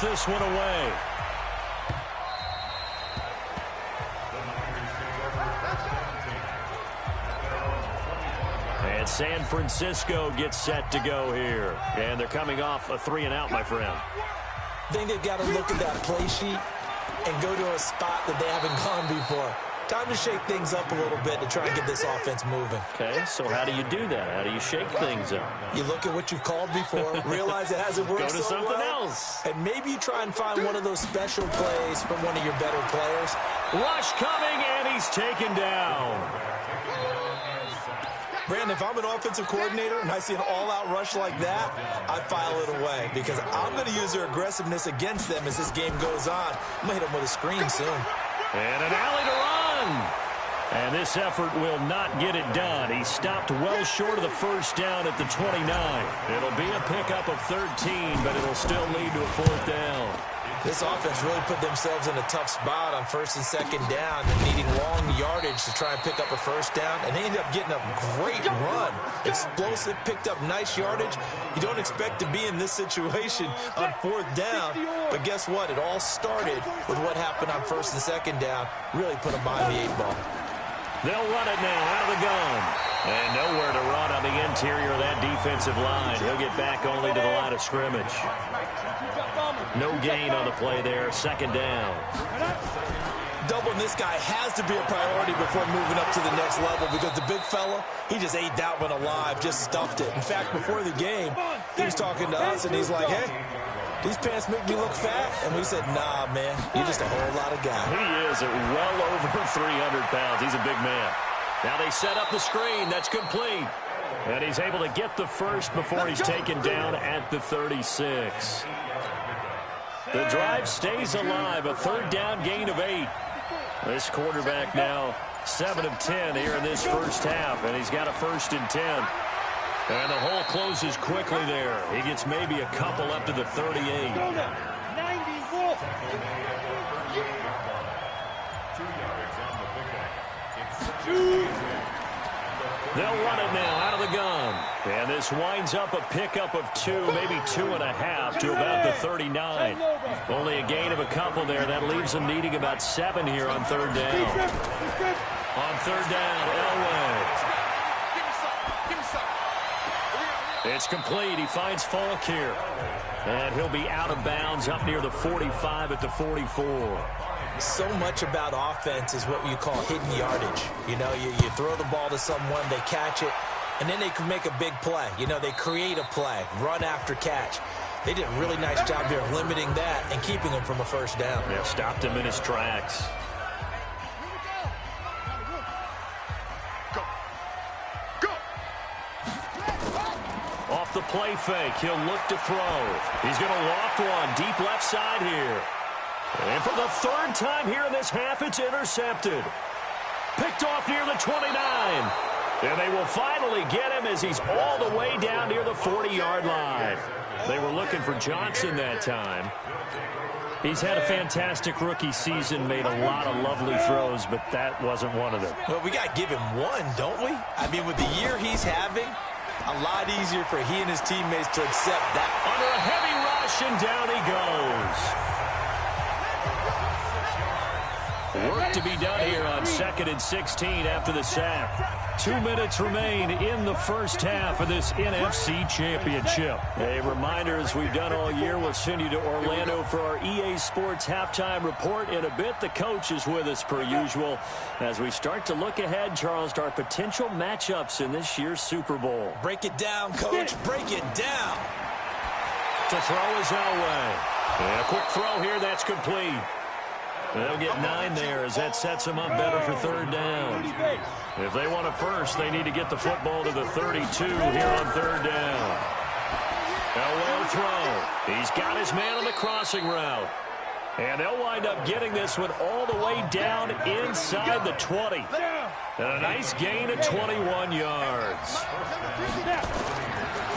this one away. And San Francisco gets set to go here. And they're coming off a 3-and-out, my friend. I think they've got to look at that play sheet and go to a spot that they haven't gone before. Time to shake things up a little bit to try and get this offense moving. Okay, so how do you do that? How do you shake things up? You look at what you've called before, realize it hasn't worked so so something well, else. and maybe you try and find one of those special plays from one of your better players. Rush coming, and he's taken down. Brandon, if I'm an offensive coordinator and I see an all-out rush like that, I file it away because I'm going to use their aggressiveness against them as this game goes on. I'm going to hit them with a screen soon. And an alley to run. And this effort will not get it done. He stopped well short of the first down at the 29. It'll be a pickup of 13, but it'll still lead to a 4th down. This offense really put themselves in a tough spot on 1st and 2nd down and needing long yardage to try and pick up a 1st down, and they ended up getting a great run. Explosive, picked up nice yardage. You don't expect to be in this situation on 4th down, but guess what? It all started with what happened on 1st and 2nd down. Really put them behind the 8-ball. They'll run it now out of the gun. And nowhere to run on the interior of that defensive line. He'll get back only to the line of scrimmage. No gain on the play there. 2nd down. Doubling this guy has to be a priority before moving up to the next level because the big fella, he just ate that one alive, just stuffed it. In fact, before the game, he was talking to us, and he's like, hey, these pants make me look fat. And we said, nah, man, you're just a whole lot of guy. He is at well over 300 pounds. He's a big man. Now they set up the screen. That's complete. And he's able to get the first before he's taken down at the 36. The drive stays alive. A 3rd down gain of 8. This quarterback now 7 of 10 here in this first half. And he's got a 1st and 10. And the hole closes quickly there. He gets maybe a couple up to the 38. They'll run it now out of the gun. And this winds up a pickup of 2, maybe 2.5 to about the 39. Only a gain of a couple there. That leaves them needing about 7 here on 3rd down. On 3rd down, Elway. It's complete. He finds Falk here. And he'll be out of bounds up near the 45 at the 44. So much about offense is what you call hidden yardage. You know, you throw the ball to someone, they catch it, and then they can make a big play. You know, they create a play, run after catch. They did a really nice job here of limiting that and keeping him from a 1st down. Yeah, stopped him in his tracks. Off the play fake, he'll look to throw. He's going to loft one deep left side here. And for the 3rd time here in this half, it's intercepted. Picked off near the 29. And they will finally get him as he's all the way down near the 40-yard line. They were looking for Johnson that time. He's had a fantastic rookie season, made a lot of lovely throws, but that wasn't one of them. Well, we got to give him one, don't we? I mean, with the year he's having, a lot easier for he and his teammates to accept that. Under a heavy rush, and down he goes. Work to be done here on 2nd and 16 after the sack. 2 minutes remain in the first half of this NFC Championship. A reminder, as we've done all year, we'll send you to Orlando for our EA Sports halftime report in a bit. The coach is with us per usual as we start to look ahead, Charles, to our potential matchups in this year's Super Bowl. Break it down, Coach. Break it down. To throw is Elway. And a quick throw here. That's complete. They'll get 9 there as that sets them up better for 3rd down. If they want a first, they need to get the football to the 32 here on 3rd down. Elway will throw. He's got his man on the crossing route. And they'll wind up getting this one all the way down inside the 20. And a nice gain of 21 yards.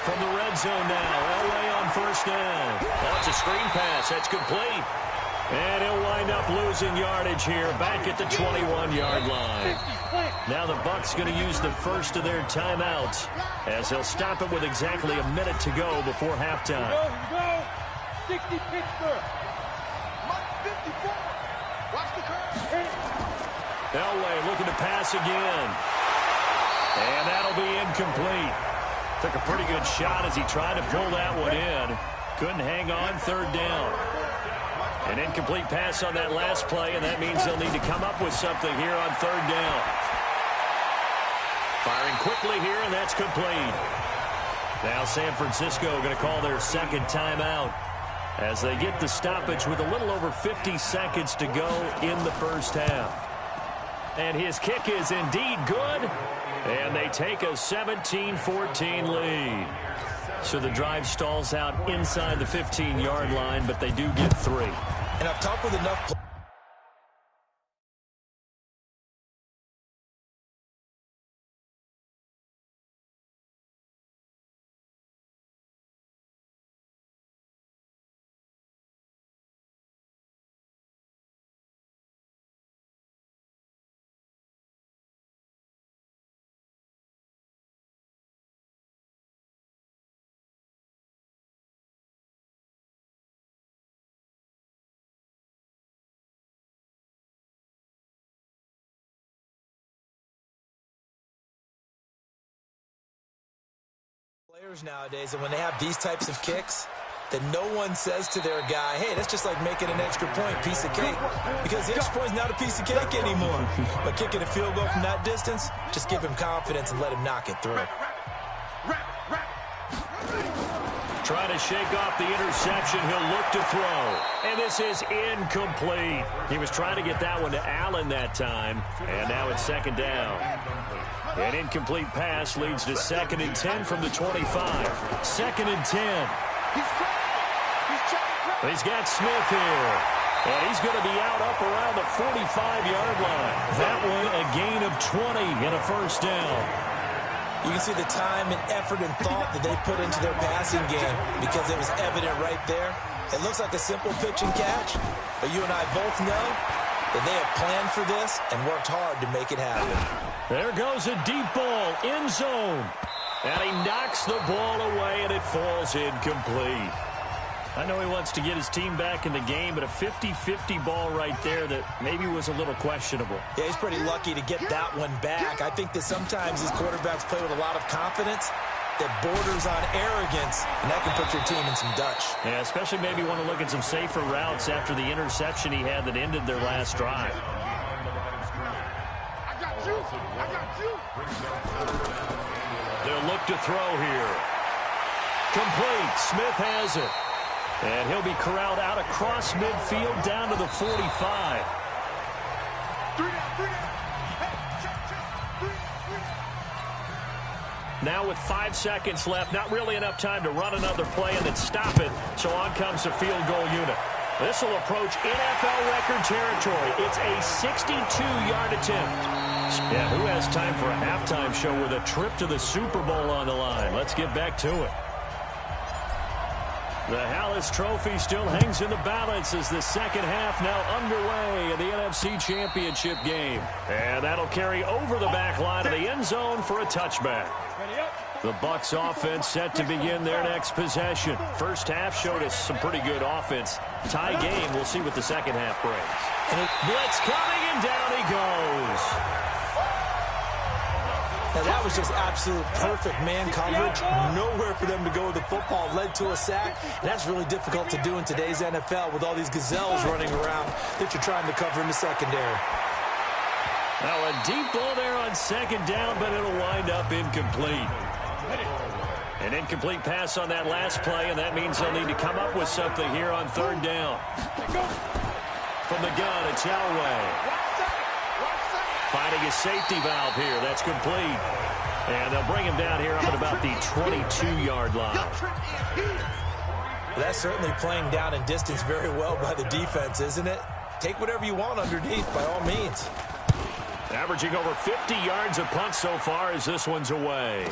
From the red zone now, Elway on 1st down. That's a screen pass. That's complete. And he'll wind up losing yardage here back at the 21-yard line. Now the Bucs going to use the first of their timeouts as they'll stop it with exactly a minute to go before halftime. 60 Pittsburgh. 54. Watch the curve. Elway looking to pass again. And that'll be incomplete. Took a pretty good shot as he tried to pull that one in. Couldn't hang on, third down. An incomplete pass on that last play, and that means they'll need to come up with something here on third down. Firing quickly here, and that's complete. Now San Francisco going to call their second timeout as they get the stoppage with a little over 50 seconds to go in the first half. And his kick is indeed good, and they take a 17-14 lead. So the drive stalls out inside the 15-yard line, but they do get 3. And I've talked with enough players nowadays, and when they have these types of kicks, that no one says to their guy, hey, that's just like making an extra point, piece of cake, because the extra point is not a piece of cake anymore. But kicking a field goal from that distance, just give him confidence and let him knock it through. Trying to shake off the interception. He'll look to throw. And this is incomplete. He was trying to get that one to Allen that time. And now it's second down. An incomplete pass leads to 2nd and 10 from the 25. 2nd and 10. He's got Smith here. And he's going to be out up around the 45-yard line. That one a gain of 20 and a first down. You can see the time and effort and thought that they put into their passing game because it was evident right there. It looks like a simple pitch and catch, but you and I both know that they have planned for this and worked hard to make it happen. There goes a deep ball, end zone. And he knocks the ball away, and it falls incomplete. I know he wants to get his team back in the game, but a 50-50 ball right there that maybe was a little questionable. Yeah, he's pretty lucky to get that one back. I think that sometimes these quarterbacks play with a lot of confidence that borders on arrogance, and that can put your team in some Dutch. Yeah, especially maybe want to look at some safer routes after the interception he had that ended their last drive. I got you. They'll look to throw here. Complete. Smith has it. And he'll be corralled out across midfield down to the 45. Now with 5 seconds left, not really enough time to run another play and then stop it. So on comes the field goal unit. This will approach NFL record territory. It's a 62-yard attempt. Yeah, who has time for a halftime show with a trip to the Super Bowl on the line? Let's get back to it. The Hallis Trophy still hangs in the balance as the second half now underway in the NFC Championship game. And that'll carry over the back line of the end zone for a touchback. The Bucs offense set to begin their next possession. First half showed us some pretty good offense. Tie game, we'll see what the second half brings. And blitz coming, and down he goes. Now, that was just absolute perfect man coverage. Nowhere for them to go with the football. Led to a sack. And that's really difficult to do in today's NFL with all these gazelles running around that you're trying to cover in the secondary. Now, a deep ball there on second down, but it'll wind up incomplete. An incomplete pass on that last play, and that means they'll need to come up with something here on third down. From the gun, it's Elway. Finding his safety valve here. That's complete. And they'll bring him down here up at about the 22-yard line. That's certainly playing down in distance very well by the defense, isn't it? Take whatever you want underneath, by all means. Averaging over 50 yards a punt so far as this one's away.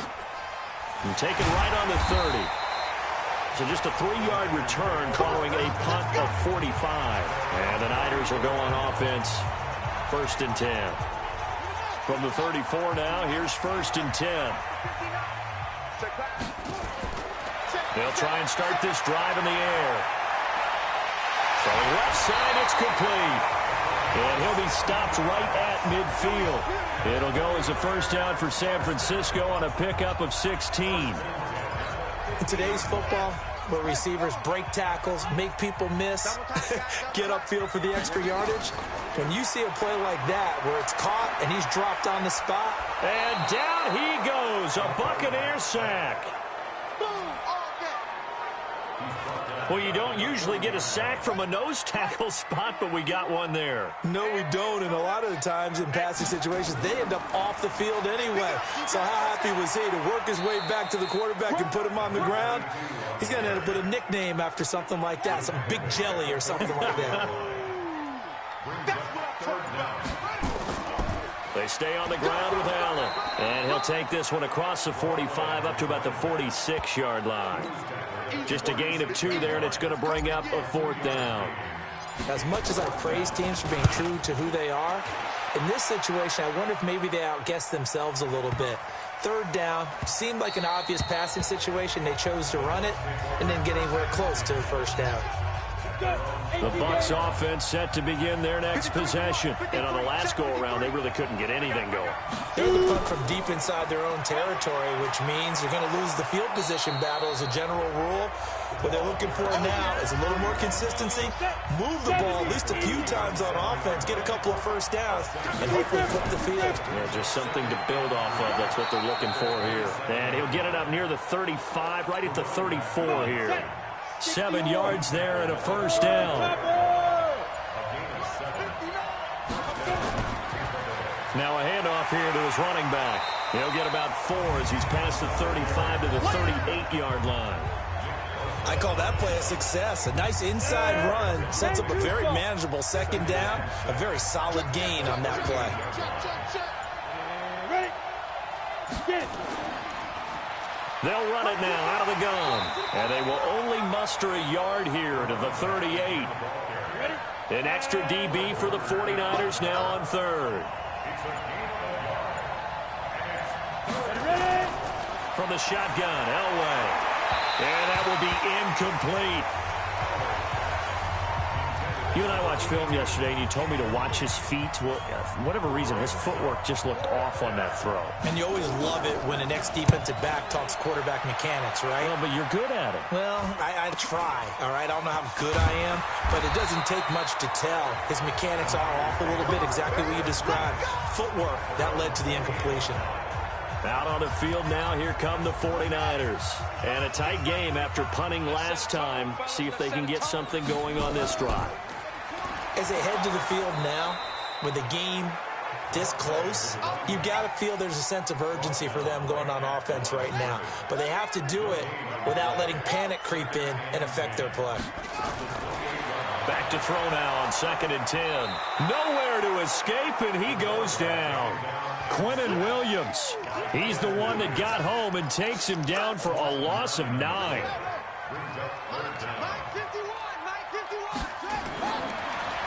And taken right on the 30. So just a 3-yard return following a punt of 45. And the Niners will go on offense. 1st and 10. From the 34 now, here's 1st and 10. They'll try and start this drive in the air. Throwing left side, it's complete. And he'll be stopped right at midfield. It'll go as a first down for San Francisco on a pickup of 16. In today's football, where receivers break tackles, make people miss, get upfield for the extra yardage, when you see a play like that where it's caught and he's dropped on the spot. And down he goes, a Buccaneer sack. Well, you don't usually get a sack from a nose tackle spot, but we got one there. No, we don't, and a lot of the times in passing situations, they end up off the field anyway. So how happy was he to work his way back to the quarterback and put him on the ground? He's going to end up with a nickname after something like that, some Big Jelly or something like that. They stay on the ground with Allen, and he'll take this one across the 45 up to about the 46-yard line. Just a gain of 2 there, and it's going to bring up a 4th down. As much as I praise teams for being true to who they are, in this situation, I wonder if maybe they outguessed themselves a little bit. 3rd down seemed like an obvious passing situation. They chose to run it and then get anywhere close to the first down. The Bucs offense set to begin their next possession. And on the last go-around, they really couldn't get anything going. They're the punt from deep inside their own territory, which means they're going to lose the field position battle as a general rule. What they're looking for now is a little more consistency, move the ball at least a few times on offense, get a couple of first downs, and hopefully flip the field. Yeah, just something to build off of. That's what they're looking for here. And he'll get it up near the 35, right at the 34 here. 7 yards there and a first down. Now a handoff here to his running back. He'll get about 4 as he's past the 35 to the 38-yard line. I call that play a success. A nice inside run sets up a very manageable 2nd down. A very solid gain on that play. They'll run it now out of the gun. And they will only muster a yard here to the 38. An extra DB for the 49ers now on 3rd. From the shotgun, Elway. And that will be incomplete. You and I watched film yesterday, and you told me to watch his feet. Well, for whatever reason, his footwork just looked off on that throw. And you always love it when an ex-defensive back talks quarterback mechanics, right? Well, but you're good at it. Well, I try, all right? I don't know how good I am, but it doesn't take much to tell. His mechanics are off a little bit, exactly what you described. Footwork, that led to the incompletion. Out on the field now, here come the 49ers. And a tight game after punting last time. See if they can get something going on this drive. As they head to the field now, with the game this close, you've got to feel there's a sense of urgency for them going on offense right now. But they have to do it without letting panic creep in and affect their play. Back to throw now on 2nd and 10. Nowhere to escape, and he goes down. Quinnen Williams. He's the one that got home and takes him down for a loss of 9.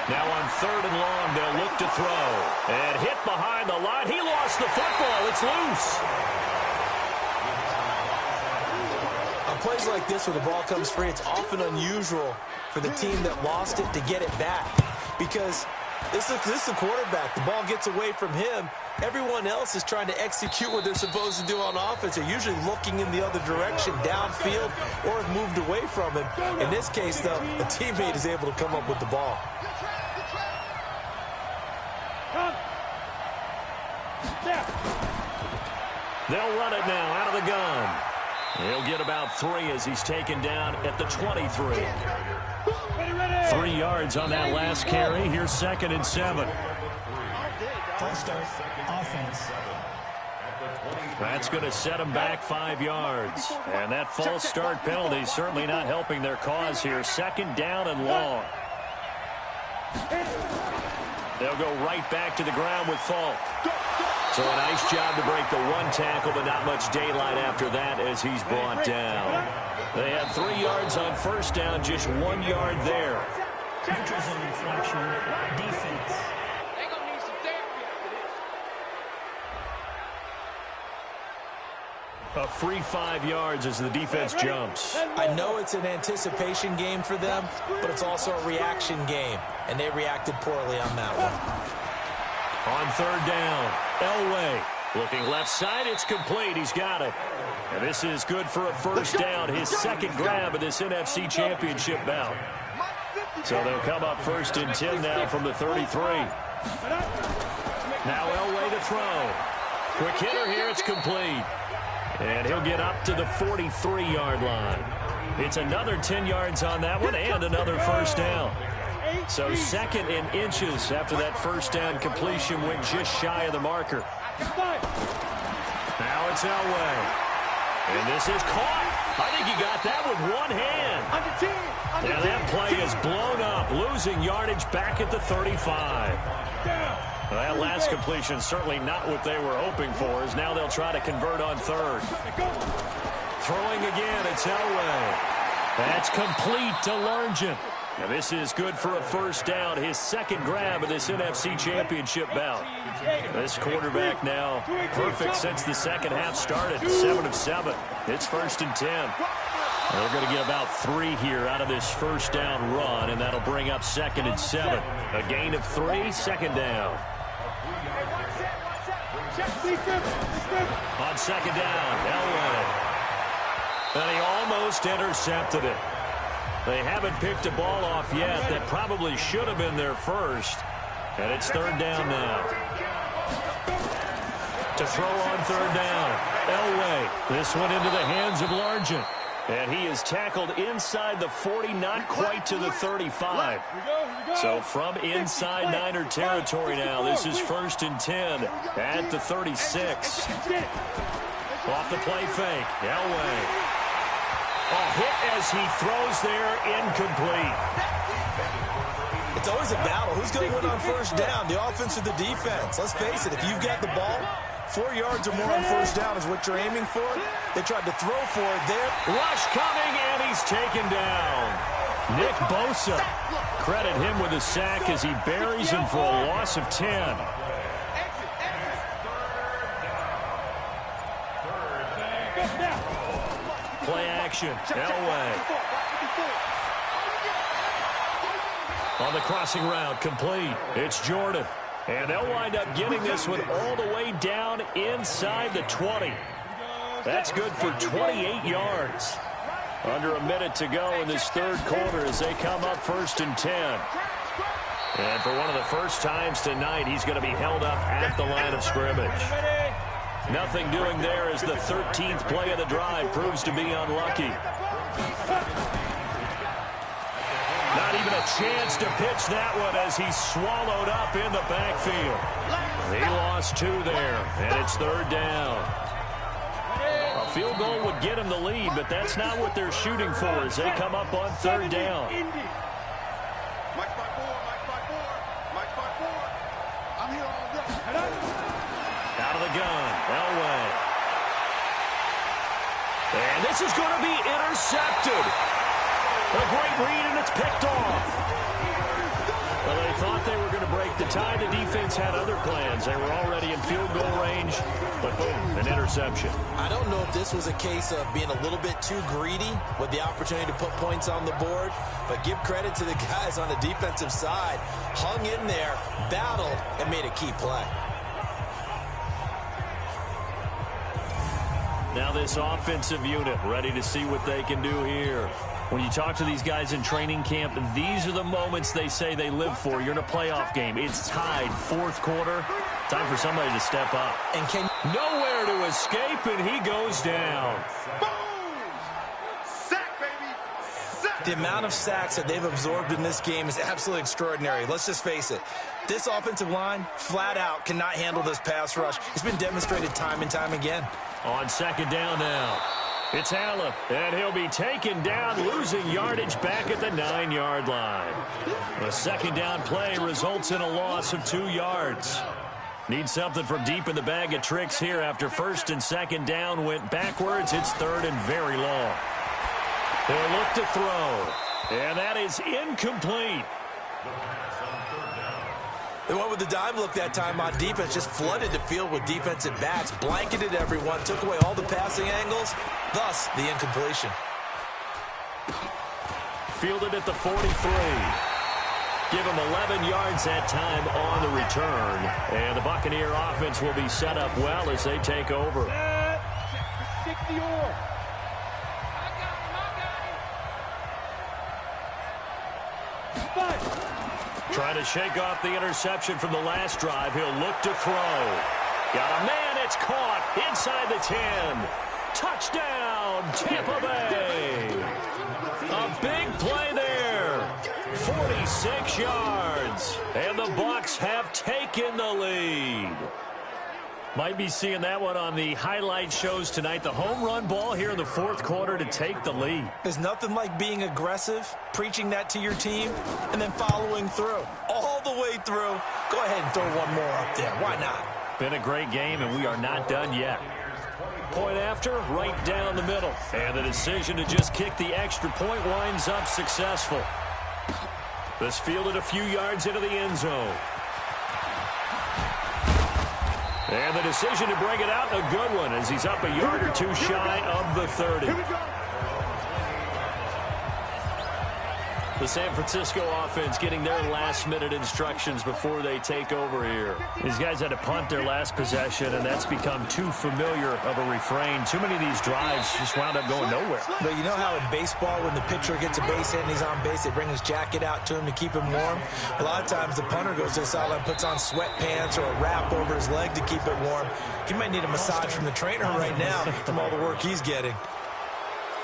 Now on 3rd and long, they'll look to throw. And hit behind the line. He lost the football. It's loose. On plays like this where the ball comes free, it's often unusual for the team that lost it to get it back. Because this is the quarterback. The ball gets away from him. Everyone else is trying to execute what they're supposed to do on offense. They're usually looking in the other direction, downfield, or have moved away from him. In this case, though, a teammate is able to come up with the ball. They'll run it now out of the gun. He'll get about 3 as he's taken down at the 23. 3 yards on that last carry. Here's 2nd and 7. False start, offense. That's going to set them back 5 yards. And that false start penalty is certainly not helping their cause here. 2nd down and long. They'll go right back to the ground with Falk. So a nice job to break the 1 tackle, but not much daylight after that as he's brought down. They had 3 yards on first down, just 1 yard there. Neutral zone infraction, defense. A free 5 yards as the defense jumps. I know it's an anticipation game for them, but it's also a reaction game, and they reacted poorly on that one. On third down, Elway looking left side. It's complete. He's got it. And this is good for a first down, his second grab of this NFC Championship bout. So they'll come up first and 10 now from the 33. Now Elway to throw. Quick hitter here. It's complete. And he'll get up to the 43-yard line. It's another 10 yards on that one and another first down. So second in inches after that first down completion went just shy of the marker. Now it's Elway. And this is caught. I think he got that with one hand. Now that play is blown up, losing yardage back at the 35. Well, that last completion certainly not what they were hoping for, as now they'll try to convert on third. Throwing again, it's Elway. That's complete to Largent. Now this is good for a first down, his second grab of this NFC Championship bout. This quarterback now perfect since the second half started, 7 of 7. It's first and 10. They're going to get about 3 here out of this first down run, and that'll bring up second and 7. A gain of 3, second down. On second down, Elway. And he almost intercepted it. They haven't picked a ball off yet. That probably should have been their first. And it's third down now. To throw on third down, Elway. This one into the hands of Largent. And he is tackled inside the 40, not quite to the 35. So from inside Niner territory now, this is first and 10 at the 36. Off the play fake, Elway. A hit as he throws there, incomplete. It's always a battle. Who's going to win on first down, the offense or the defense? Let's face it, if you've got the ball, 4 yards or more on first down is what you're aiming for. They tried to throw for it there. Rush coming, and he's taken down. Nick Bosa. Credit him with a sack as he buries him for a loss of 10. Play action, Elway. On the crossing route, complete. It's Jordan. And they'll wind up getting this one all the way down inside the 20. That's good for 28 yards. Under a minute to go in this third quarter as they come up first and 10. And for one of the first times tonight, he's going to be held up at the line of scrimmage. Nothing doing there as the 13th play of the drive proves to be unlucky. Not even a chance to pitch that one as he's swallowed up in the backfield. He lost 2 there, and it's third down. A field goal would get him the lead, but that's not what they're shooting for as they come up on third down. Out of the gun, Elway. And this is going to be intercepted. A great read, and it's picked off. Well, they thought they were going to break the tie. The defense had other plans. They were already in field goal range, but boom, an interception. I don't know if this was a case of being a little bit too greedy with the opportunity to put points on the board, but give credit to the guys on the defensive side. Hung in there, battled, and made a key play. Now this offensive unit ready to see what they can do here. When you talk to these guys in training camp, these are the moments they say they live for. You're in a playoff game. It's tied, fourth quarter. Time for somebody to step up. And nowhere to escape, and he goes down. The amount of sacks that they've absorbed in this game is absolutely extraordinary. Let's just face it. This offensive line, flat out, cannot handle this pass rush. It's been demonstrated time and time again. On second down now, it's Allen, and he'll be taken down, losing yardage back at the 9-yard line. The second down play results in a loss of 2 yards. Need something from deep in the bag of tricks here after first and second down went backwards. It's third and very long. They'll look to throw, and that is incomplete. They went with the dime look that time on defense, just flooded the field with defensive backs, blanketed everyone, took away all the passing angles, thus the incompletion. Fielded at the 43. Give him 11 yards that time on the return. And the Buccaneer offense will be set up well as they take over. 60-yard. Trying to shake off the interception from the last drive. He'll look to throw. Got a man. It's caught inside the 10. Touchdown, Tampa Bay. A big play there. 46 yards. And the Bucs have taken the lead. Might be seeing that one on the highlight shows tonight. The home run ball here in the fourth quarter to take the lead. There's nothing like being aggressive, preaching that to your team, and then following through. All the way through. Go ahead and throw one more up there. Why not? Been a great game, and we are not done yet. Point after, right down the middle. And the decision to just kick the extra point winds up successful. This fielded a few yards into the end zone. And the decision to bring it out, a good one, as he's up a yard or two shy of the 30. The San Francisco offense getting their last-minute instructions before they take over here. These guys had to punt their last possession, and that's become too familiar of a refrain. Too many of these drives just wound up going nowhere. But you know how in baseball, when the pitcher gets a base hit and he's on base, they bring his jacket out to him to keep him warm? A lot of times the punter goes to the sideline, puts on sweatpants or a wrap over his leg to keep it warm. He might need a massage from the trainer right now from all the work he's getting.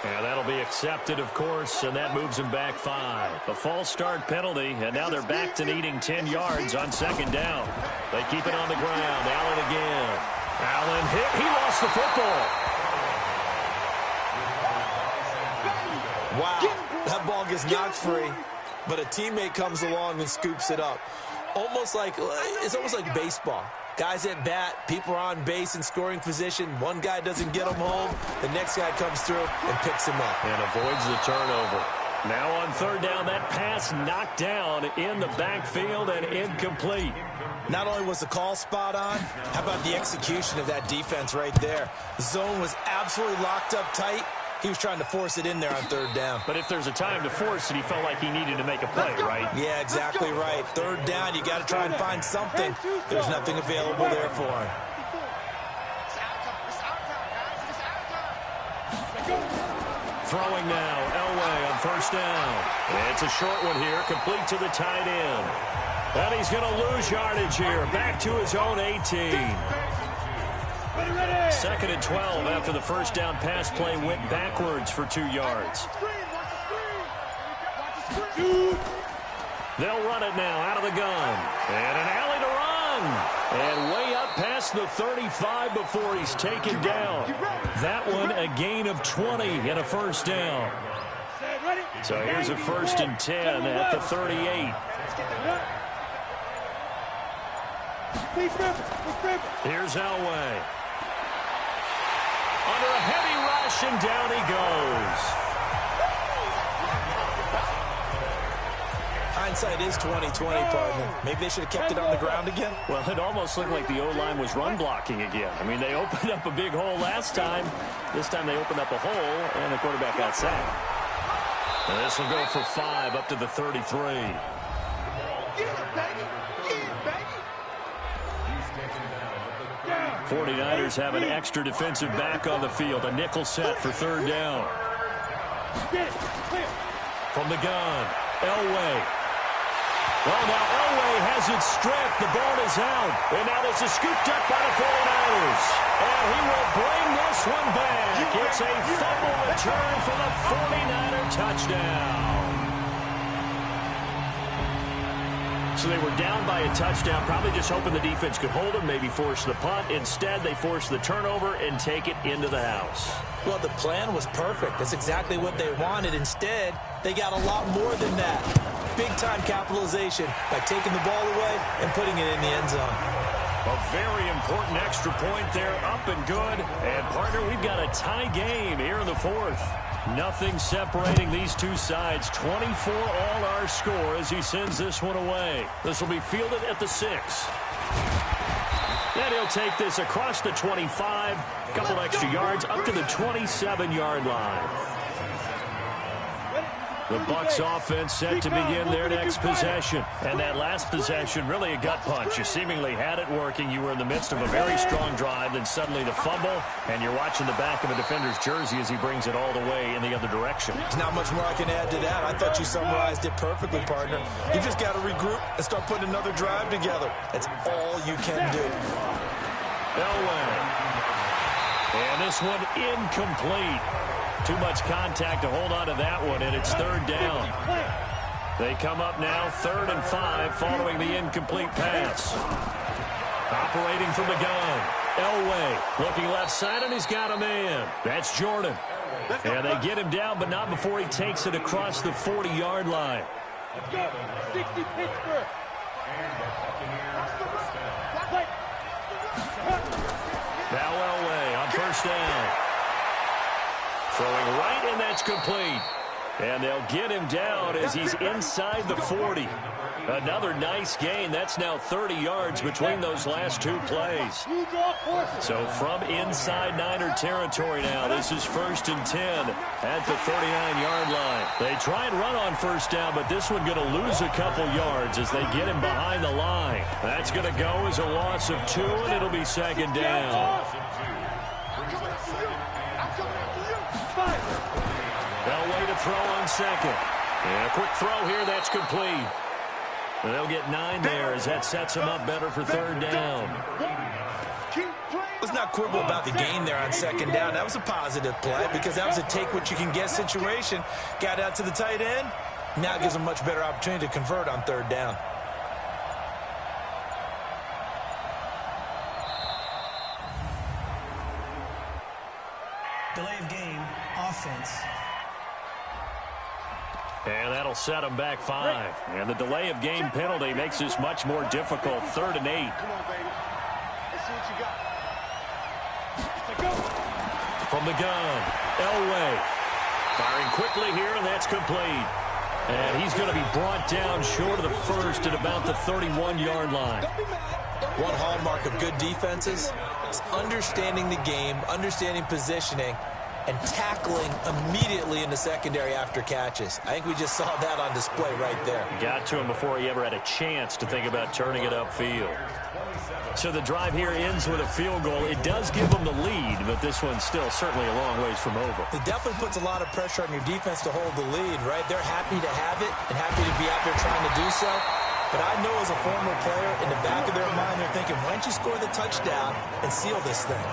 Yeah, that'll be accepted, of course, and that moves him back 5. A false start penalty, and now they're back to needing 10 yards on second down. They keep it on the ground. Allen again. Allen hit. He lost the football. Wow, that ball gets knocked free, but a teammate comes along and scoops it up. It's almost like baseball. Guys at bat, people are on base in scoring position. One guy doesn't get him home. The next guy comes through and picks him up. And avoids the turnover. Now on third down, that pass knocked down in the backfield and incomplete. Not only was the call spot on, how about the execution of that defense right there? The zone was absolutely locked up tight. He was trying to force it in there on third down. But if there's a time to force it, he felt like he needed to make a play, right? Yeah, exactly right. Third down, you got to try and find something. There's nothing available there for him. Throwing now, Elway on first down. It's a short one here, complete to the tight end. And he's going to lose yardage here, back to his own 18. Second and 12 after the first down pass play went backwards for 2 yards. They'll run it now out of the gun. And an alley to run. And way up past the 35 before he's taken down. That one a gain of 20 and a first down. So here's a 1st and 10 at the 38. Here's Elway. Under a heavy rush, and down he goes. Hindsight is 20/20, partner. Maybe they should have kept it on the ground again. Well, it almost looked like the O-line was run blocking again. I mean, they opened up a big hole last time. This time they opened up a hole, and the quarterback got sacked. And this will go for 5 up to the 33. 49ers have an extra defensive back on the field. A nickel set for third down. From the gun, Elway. Well, now Elway has it stripped. The ball is out. And now this is scooped up by the 49ers. And he will bring this one back. It's a fumble return for the 49er touchdown. So they were down by a touchdown, probably just hoping the defense could hold them, maybe force the punt. Instead, they force the turnover and take it into the house. Well, the plan was perfect. That's exactly what they wanted. Instead, they got a lot more than that. Big-time capitalization by taking the ball away and putting it in the end zone. A very important extra point there, up and good. And, partner, we've got a tie game here in the fourth. Nothing separating these two sides. 24 all our score as he sends this one away. This will be fielded at the 6. And he'll take this across the 25. Couple extra yards up to the 27-yard line. The Bucs offense set to begin their next possession. And that last possession, really a gut punch. You seemingly had it working. You were in the midst of a very strong drive. Then suddenly the fumble, and you're watching the back of a defender's jersey as he brings it all the way in the other direction. There's not much more I can add to that. I thought you summarized it perfectly, partner. You just got to regroup and start putting another drive together. That's all you can do. Elway. And this one incomplete. Too much contact to hold on to that one, and it's third down. They come up now, 3rd and 5, following the incomplete pass. Operating from the gun. Elway looking left side, and he's got a man. That's Jordan. And they get him down, but not before he takes it across the 40-yard line. Let's go. 60 Pittsburgh. Now Elway on first down. Throwing right, and that's complete. And they'll get him down as he's inside the 40. Another nice gain. That's now 30 yards between those last two plays. So from inside Niner territory now, this is 1st and 10 at the 39-yard line. They try and run on first down, but this one going to lose a couple yards as they get him behind the line. That's going to go as a loss of 2, and it'll be 2nd down. Elway to throw on 2nd. And a quick throw here, that's complete. They'll get 9 there as that sets them up better for 3rd down. Let's not quibble about the gain there on 2nd down. That was a positive play because that was a take-what-you-can-get situation. Got out to the tight end. Now gives them a much better opportunity to convert on 3rd down. Delay of game, offense. And that'll set them back 5. And the delay of game penalty makes this much more difficult. 3rd and 8. Come on, baby. Let's see what you got. Let's go. From the gun, Elway. Firing quickly here, and that's complete. And he's going to be brought down short of the 1st at about the 31-yard line. One hallmark of good defenses is understanding the game, understanding positioning, and tackling immediately in the secondary after catches. I think we just saw that on display right there. Got to him before he ever had a chance to think about turning it upfield. So the drive here ends with a field goal. It does give them the lead, but this one's still certainly a long ways from over. It definitely puts a lot of pressure on your defense to hold the lead, right? They're happy to have it and happy to be out there trying to do so. But I know as a former player, in the back of their mind, they're thinking, why don't you score the touchdown and seal this thing?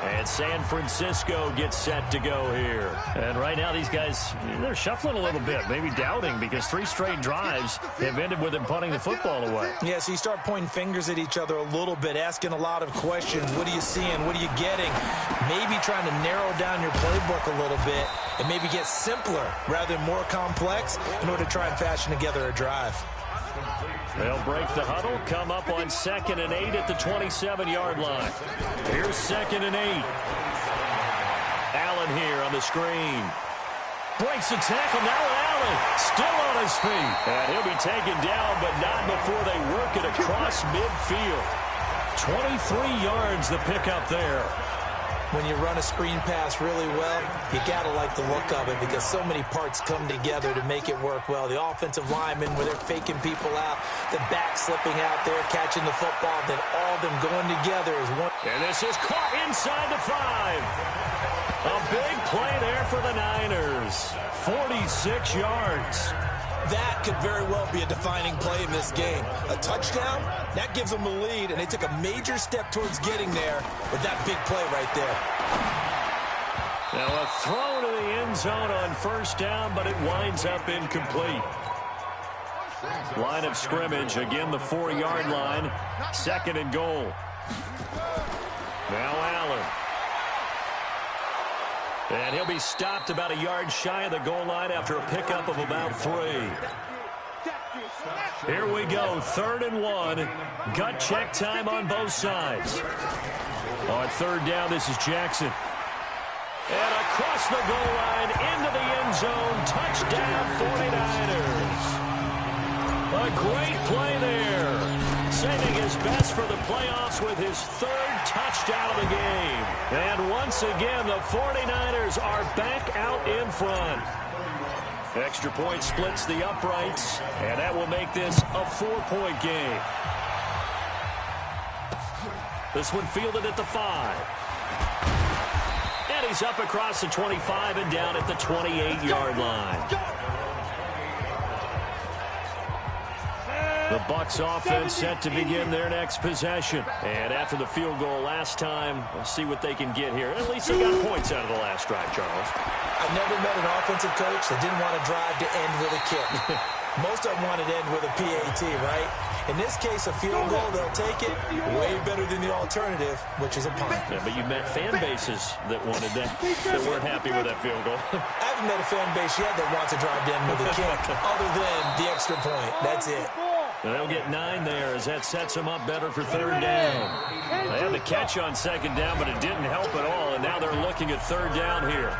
And San Francisco gets set to go here. And right now these guys, they're shuffling a little bit, maybe doubting, because 3 straight drives have ended with them punting the football away. Yeah, so you start pointing fingers at each other a little bit, asking a lot of questions. What are you seeing? What are you getting? Maybe trying to narrow down your playbook a little bit and maybe get simpler rather than more complex in order to try and fashion together a drive. They'll break the huddle, come up on 2nd and 8 at the 27-yard line. Here's 2nd and 8. Allen here on the screen. Breaks the tackle, now Allen still on his feet. And he'll be taken down, but not before they work it across midfield. 23 yards the pickup there. When you run a screen pass really well, you got to like the look of it because so many parts come together to make it work well. The offensive linemen, where they're faking people out, the back slipping out there, catching the football, then all of them going together as one. And this is caught inside the 5. A big play there for the Niners. 46 yards. That could very well be a defining play in this game. A touchdown, that gives them the lead, and they took a major step towards getting there with that big play right there. Now a throw to the end zone on first down, but it winds up incomplete. Line of scrimmage, again the 4-yard line. 2nd and goal. Now Allen. And he'll be stopped about a yard shy of the goal line after a pickup of about 3. Here we go, 3rd and 1. Gut check time on both sides. On 3rd down, this is Jackson. And across the goal line, into the end zone, touchdown 49ers. A great play there. Saving his best for the playoffs with his third touchdown of the game. And once again, the 49ers are back out in front. Extra point splits the uprights, and that will make this a 4-point game. This one fielded at the 5. And he's up across the 25 and down at the 28-yard line. The Bucs offense set to begin their next possession. And after the field goal last time, we'll see what they can get here. At least they got points out of the last drive, Charles. I've never met an offensive coach that didn't want to drive to end with a kick. Most of them wanted to end with a PAT, right? In this case, a field goal, they'll take it. Way better than the alternative, which is a punt. Yeah, but you met fan bases that wanted that weren't happy with that field goal. I haven't met a fan base yet that wants to drive to end with a kick, other than the extra point. That's it. They'll get 9 there as that sets them up better for third down. They had the catch on second down, but it didn't help at all, and now they're looking at third down here.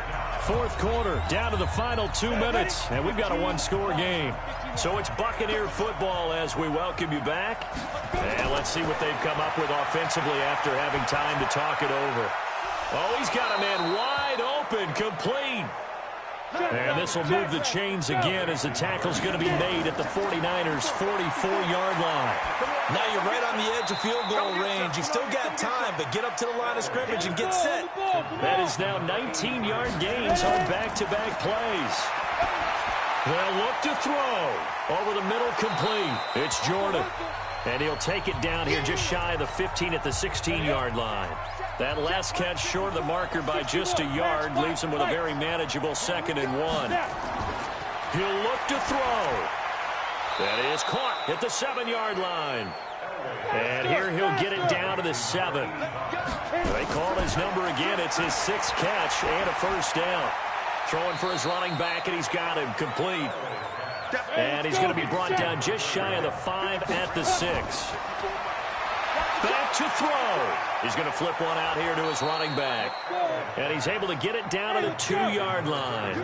Fourth quarter, down to the final 2 minutes, and we've got a one-score game. So it's Buccaneer football as we welcome you back. And let's see what they've come up with offensively after having time to talk it over. Oh, he's got a man wide open, complete. And this will move the chains again as the tackle's going to be made at the 49ers' 44-yard line. Now you're right on the edge of field goal range. You've still got time, but get up to the line of scrimmage and get set. That is now 19-yard gains on back-to-back plays. They'll look to throw. Over the middle, complete. It's Jordan. And he'll take it down here just shy of the 15 at the 16-yard line. That last catch short of the marker by just a yard leaves him with a very manageable 2nd and 1. He'll look to throw. That is caught at the 7-yard line. And here he'll get it down to the 7. They call his number again. It's his 6th catch and a first down. Throwing for his running back, and he's got him complete. And he's going to be brought down just shy of the 5 at the 6. Back to throw. He's going to flip one out here to his running back. And he's able to get it down to the 2-yard line.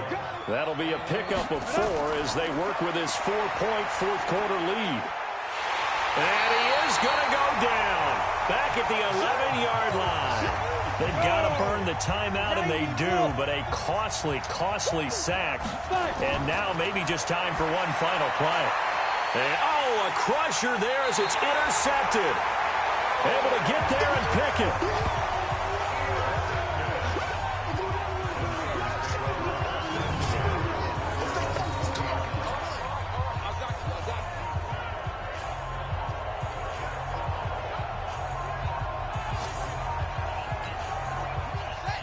That'll be a pickup of 4 as they work with his 4-point fourth-quarter lead. And he is going to go down. Back at the 11-yard line. They've got to burn the timeout, and they do, but a costly, costly sack. And now maybe just time for one final play. And, oh, a crusher there as it's intercepted. Able to get there and pick it.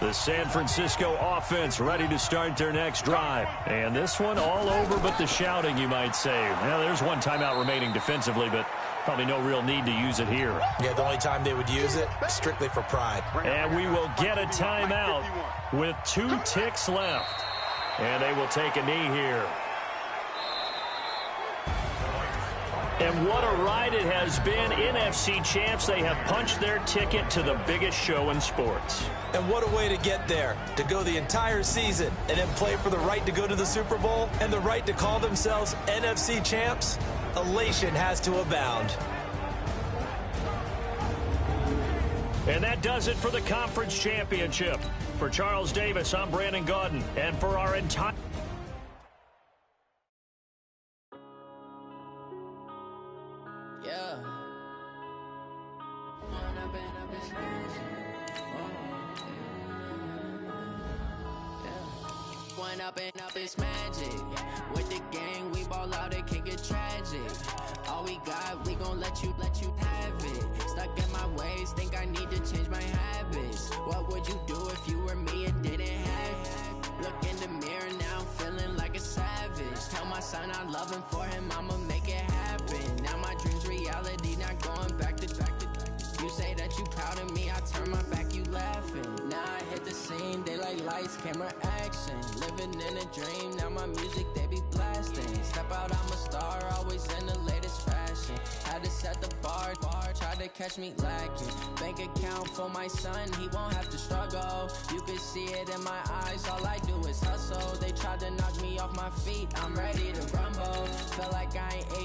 The San Francisco offense ready to start their next drive. And this one all over but the shouting, you might say. Well, there's one timeout remaining defensively, but probably no real need to use it here. Yeah, the only time they would use it, strictly for pride. And we will get a timeout with 2 ticks left. And they will take a knee here. And what a ride it has been. NFC champs, they have punched their ticket to the biggest show in sports. And what a way to get there, to go the entire season and then play for the right to go to the Super Bowl and the right to call themselves NFC champs. Elation has to abound. And that does it for the conference championship. For Charles Davis, I'm Brandon Gaudin. And for our entire... Up it's magic. With the gang, we ball out, it can get tragic. All we got, we gon' let you have it. Stuck in my ways, think I need to change my habits. What would you do if you were me and didn't have it? Look in the mirror, now I'm feeling like a savage. Tell my son I love him, for him I'ma make it happen. Now my dream's reality, not going back to. You say that you proud of me, I turn my back, you laughing. Now I hit the scene, they like lights, camera, action. Living in a dream, now my music, they be blasting. Step out, I'm a star, always in the latest fashion. Had to set the bar, tried to catch me lacking. Bank account for my son, he won't have to struggle. You can see it in my eyes, all I do is hustle. They tried to knock me off my feet, I'm ready to rumble. Feel like I ain't